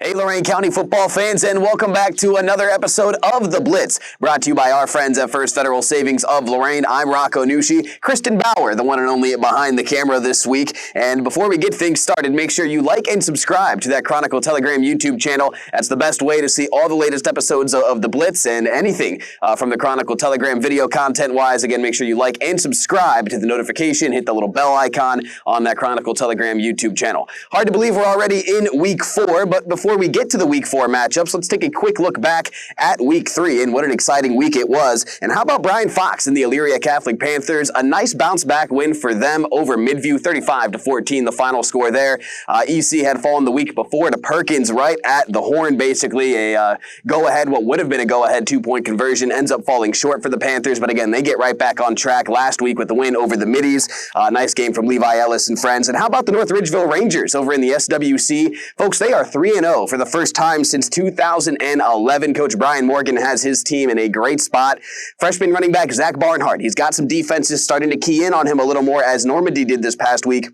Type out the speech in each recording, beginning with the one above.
Hey, Lorain County football fans, and welcome back to another episode of The Blitz, brought to you by our friends at First Federal Savings of Lorain. I'm Rocco Nucci, Kristen Bauer, the one and only behind the camera this week. And before we get things started, make sure you like and subscribe to that Chronicle Telegram YouTube channel. That's the best way to see all the latest episodes of The Blitz and anything from the Chronicle Telegram video content-wise. Again, make sure you like and subscribe to the notification. Hit the little bell icon on that Chronicle Telegram YouTube channel. Hard to believe we're already in Week 4, but before we get to the Week 4 matchups, let's take a quick look back at Week 3 and what an exciting week it was. And how about Brian Fox and the Elyria Catholic Panthers? A nice bounce-back win for them over Midview, 35-14, the final score there. EC had fallen the week before to Perkins right at the horn, basically. A go-ahead, what would have been a go-ahead two-point conversion, ends up falling short for the Panthers. But again, they get right back on track last week with the win over the Middies. Nice game from Levi Ellis and friends. And how about the North Ridgeville Rangers over in the SWC? Folks, they are 3-0 for the first time since 2011. Coach Brian Morgan has his team in a great spot. Freshman running back Zach Barnhart. He's got some defenses starting to key in on him a little more, as Normandy did this past week.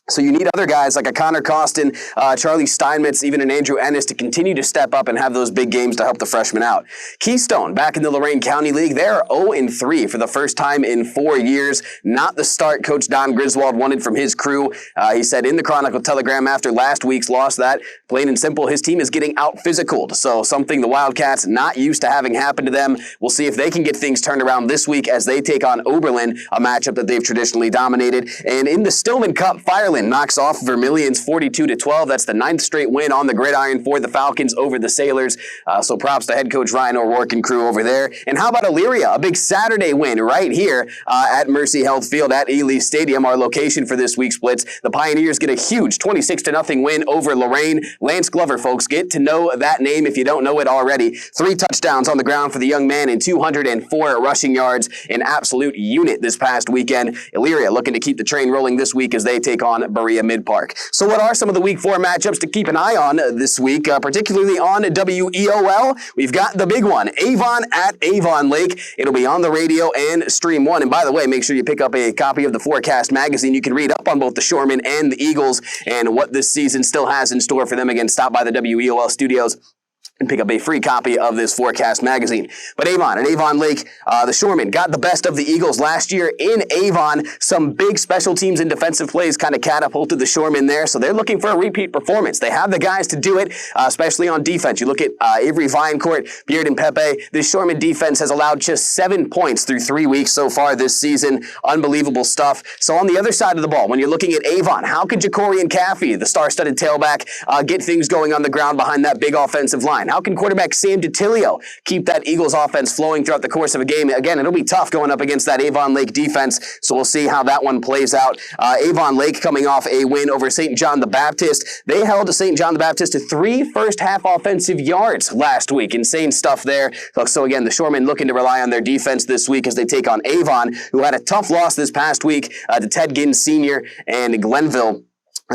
So you need other guys like a Connor Costin, Charlie Steinmetz, even an Andrew Ennis to continue to step up and have those big games to help the freshmen out. Keystone, back in the Lorain County League, they're 0-3 for the first time in 4 years. Not the start Coach Don Griswold wanted from his crew. He said in the Chronicle Telegram after last week's loss that, plain and simple, his team is getting out-physicaled. So something the Wildcats not used to having happen to them. We'll see if they can get things turned around this week as they take on Oberlin, a matchup that they've traditionally dominated. And in the Stillman Cup, Fireland knocks off Vermilion's 42-12. That's the 9th straight win on the gridiron for the Falcons over the Sailors. So props to head coach Ryan O'Rourke and crew over there. And how about Elyria? A big Saturday win right here at Mercy Health Field at Ely Stadium, our location for this week's Blitz. The Pioneers get a huge 26-0 win over Lorain. Lance Glover, folks, get to know that name if you don't know it already. 3 touchdowns on the ground for the young man and 204 rushing yards. An absolute unit this past weekend. Elyria looking to keep the train rolling this week as they take on Berea Mid-Park. So what are some of the Week 4 matchups to keep an eye on this week, particularly on WEOL? We've got the big one, Avon at Avon Lake. It'll be on the radio and Stream 1. And by the way, make sure you pick up a copy of the Forecast magazine. You can read up on both the Shoremen and the Eagles and what this season still has in store for them. Again, stop by the WEOL studios and pick up a free copy of this Forecast magazine. But Avon and Avon Lake, the Shoremen got the best of the Eagles last year in Avon. Some big special teams and defensive plays kind of catapulted the Shoremen there, so they're looking for a repeat performance. They have the guys to do it, especially on defense. You look at Avery Vinecourt, Beard and Pepe. This Shoremen defense has allowed just 7 points through 3 weeks so far this season. Unbelievable stuff. So on the other side of the ball, when you're looking at Avon, how could Jacorian Caffey, the star-studded tailback, get things going on the ground behind that big offensive line? How can quarterback Sam DiTilio keep that Eagles offense flowing throughout the course of a game? Again, it'll be tough going up against that Avon Lake defense, so we'll see how that one plays out. Avon Lake coming off a win over St. John the Baptist. They held St. John the Baptist to 3 first-half offensive yards last week. Insane stuff there. So again, the Shoremen looking to rely on their defense this week as they take on Avon, who had a tough loss this past week to Ted Ginn Sr. and Glenville.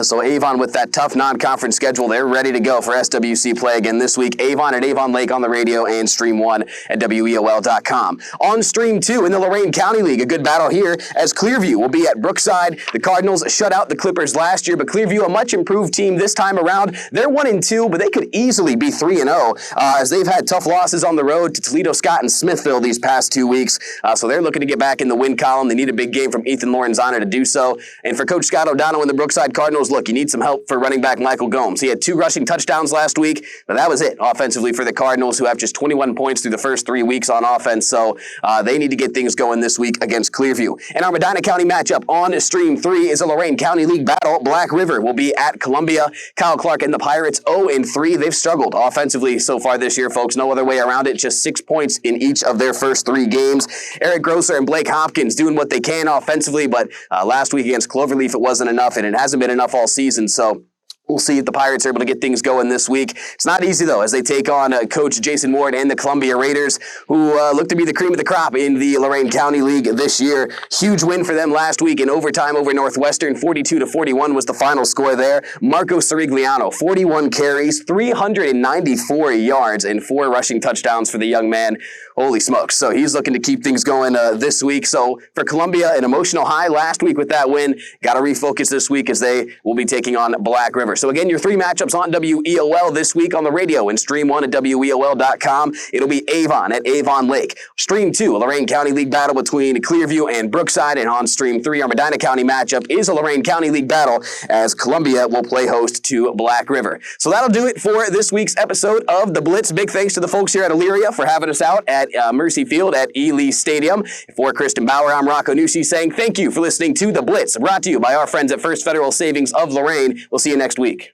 So Avon with that tough non-conference schedule, they're ready to go for SWC play again this week. Avon at Avon Lake on the radio and Stream 1 at WEOL.com. On Stream 2 in the Lorain County League, a good battle here as Clearview will be at Brookside. The Cardinals shut out the Clippers last year, but Clearview, a much improved team this time around. They're 1-2, but they could easily be 3-0 as they've had tough losses on the road to Toledo, Scott, and Smithville these past 2 weeks. So they're looking to get back in the win column. They need a big game from Ethan Lorenzana to do so. And for Coach Scott O'Donnell and the Brookside Cardinals, look, you need some help for running back Michael Gomes. He had 2 rushing touchdowns last week, but that was it offensively for the Cardinals, who have just 21 points through the first 3 weeks on offense. So they need to get things going this week against Clearview. And our Medina County matchup on Stream 3 is a Lorain County League battle. Black River will be at Columbia. Kyle Clark and the Pirates 0-3. They've struggled offensively so far this year, folks. No other way around it. Just 6 points in each of their first 3 games. Eric Grosser and Blake Hopkins doing what they can offensively, but last week against Cloverleaf it wasn't enough, and it hasn't been enough all season. So we'll see if the Pirates are able to get things going this week. It's not easy, though, as they take on Coach Jason Ward and the Columbia Raiders, who look to be the cream of the crop in the Lorain County League this year. Huge win for them last week in overtime over Northwestern. 42-41 was the final score there. Marco Sirigliano, 41 carries, 394 yards, and 4 rushing touchdowns for the young man. Holy smokes. So he's looking to keep things going this week. So for Columbia, an emotional high last week with that win. Got to refocus this week as they will be taking on Black River. So again, your 3 matchups on WEOL this week on the radio and Stream 1 at WEOL.com. It'll be Avon at Avon Lake. Stream 2, a Lorain County League battle between Clearview and Brookside. And on Stream 3, our Medina County matchup is a Lorain County League battle as Columbia will play host to Black River. So that'll do it for this week's episode of The Blitz. Big thanks to the folks here at Elyria for having us out at Mercy Field at Ely Stadium. For Kristen Bauer, I'm Rocco Nucci saying thank you for listening to The Blitz, brought to you by our friends at First Federal Savings of Lorain. We'll see you next week.